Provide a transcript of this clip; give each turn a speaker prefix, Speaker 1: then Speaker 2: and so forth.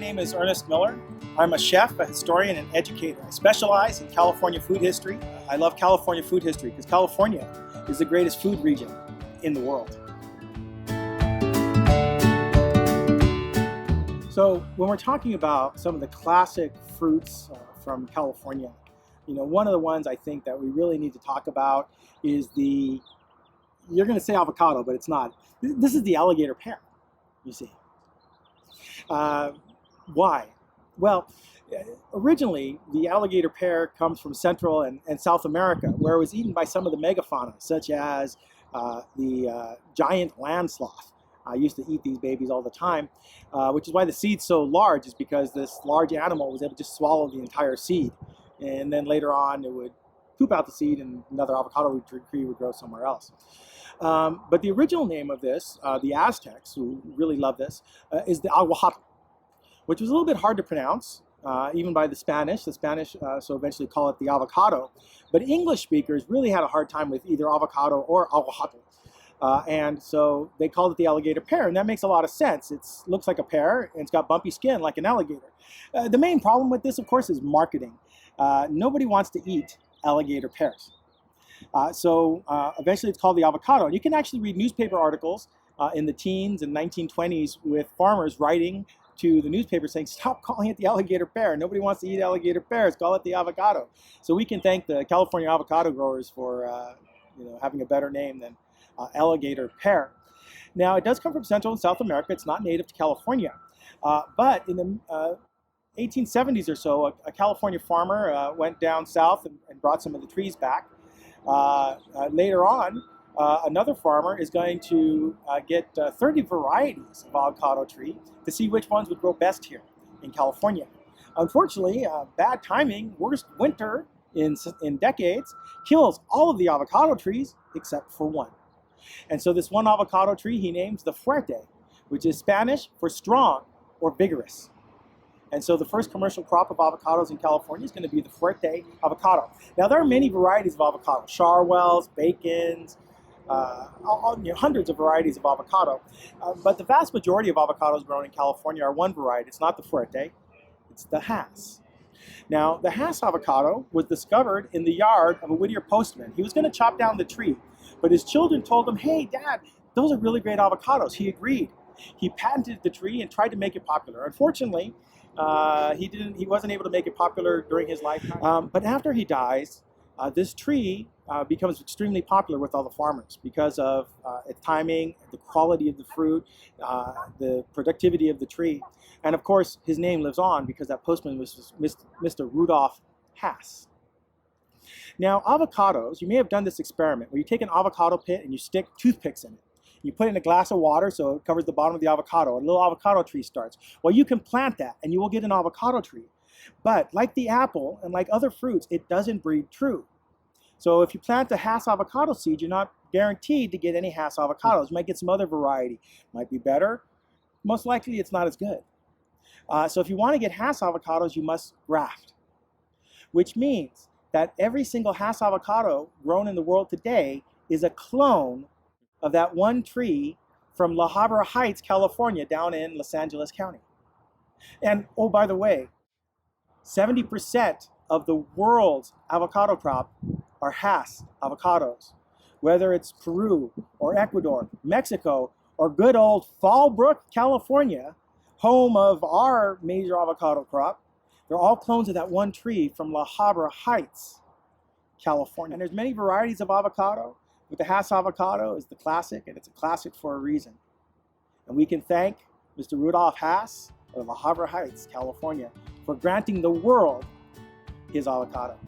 Speaker 1: name is Ernest Miller. I'm a chef, a historian, and educator. I specialize in California food history. I love California food history because California is the greatest food region in the world. So when we're talking about some of the classic fruits from California, one of the ones I think that we really need to talk about is you're going to say avocado, but it's not. This is the alligator pear, you see. Why? Well, originally the alligator pear comes from Central and South America, where it was eaten by some of the megafauna, such as the giant land sloth. I used to eat these babies all the time, which is why the seed's so large, is because this large animal was able to just swallow the entire seed. And then later on, it would poop out the seed and another avocado tree would grow somewhere else. But the original name of this, the Aztecs, who really love this, is the aguajatl, which was a little bit hard to pronounce, even by the Spanish. The Spanish so eventually call it the avocado. But English speakers really had a hard time with either avocado or aguajatl. And so they called it the alligator pear, and that makes a lot of sense. It looks like a pear, and it's got bumpy skin like an alligator. The main problem with this, of course, is marketing. Nobody wants to eat alligator pears. So eventually it's called the avocado. And you can actually read newspaper articles in the teens and 1920s with farmers writing to the newspaper saying, stop calling it the alligator pear. Nobody wants to eat alligator pears. Call it the avocado. So we can thank the California avocado growers for having a better name than alligator pear. Now, it does come from Central and South America. It's not native to California. But in the 1870s or so, a California farmer went down south and brought some of the trees back. Later on, another farmer is going to get 30 varieties of avocado tree to see which ones would grow best here in California. Unfortunately, bad timing, worst winter in decades, kills all of the avocado trees except for one. And so this one avocado tree he names the fuerte, which is Spanish for strong or vigorous. And so the first commercial crop of avocados in California is going to be the fuerte avocado. Now, there are many varieties of avocado: Charwells, Bacons, hundreds of varieties of avocado. But the vast majority of avocados grown in California are one variety. It's not the fuerte, it's the Hass. Now, the Hass avocado was discovered in the yard of a Whittier postman. He was going to chop down the tree, but his children told him, hey, Dad, those are really great avocados. He agreed. He patented the tree and tried to make it popular. Unfortunately, he wasn't able to make it popular during his lifetime. But after he dies, this tree becomes extremely popular with all the farmers because of its timing, the quality of the fruit, the productivity of the tree. And of course, his name lives on because that postman was Mr. Rudolph Hass. Now, avocados, you may have done this experiment where you take an avocado pit and you stick toothpicks in it. You put it in a glass of water so it covers the bottom of the avocado. A little avocado tree starts. Well, you can plant that and you will get an avocado tree. But like the apple and like other fruits, it doesn't breed true. So if you plant a Hass avocado seed, you're not guaranteed to get any Hass avocados. You might get some other variety. Might be better. Most likely it's not as good. So if you want to get Hass avocados, you must graft, which means that every single Hass avocado grown in the world today is a clone of that one tree from La Habra Heights, California, down in Los Angeles County. And oh, by the way, 70% of the world's avocado crop are Hass avocados. Whether it's Peru or Ecuador, Mexico, or good old Fallbrook, California, home of our major avocado crop, they're all clones of that one tree from La Habra Heights, California. And there's many varieties of avocado, but the Hass avocado is the classic, and it's a classic for a reason. And we can thank Mr. Rudolph Hass of La Habra Heights, California, for granting the world his avocado.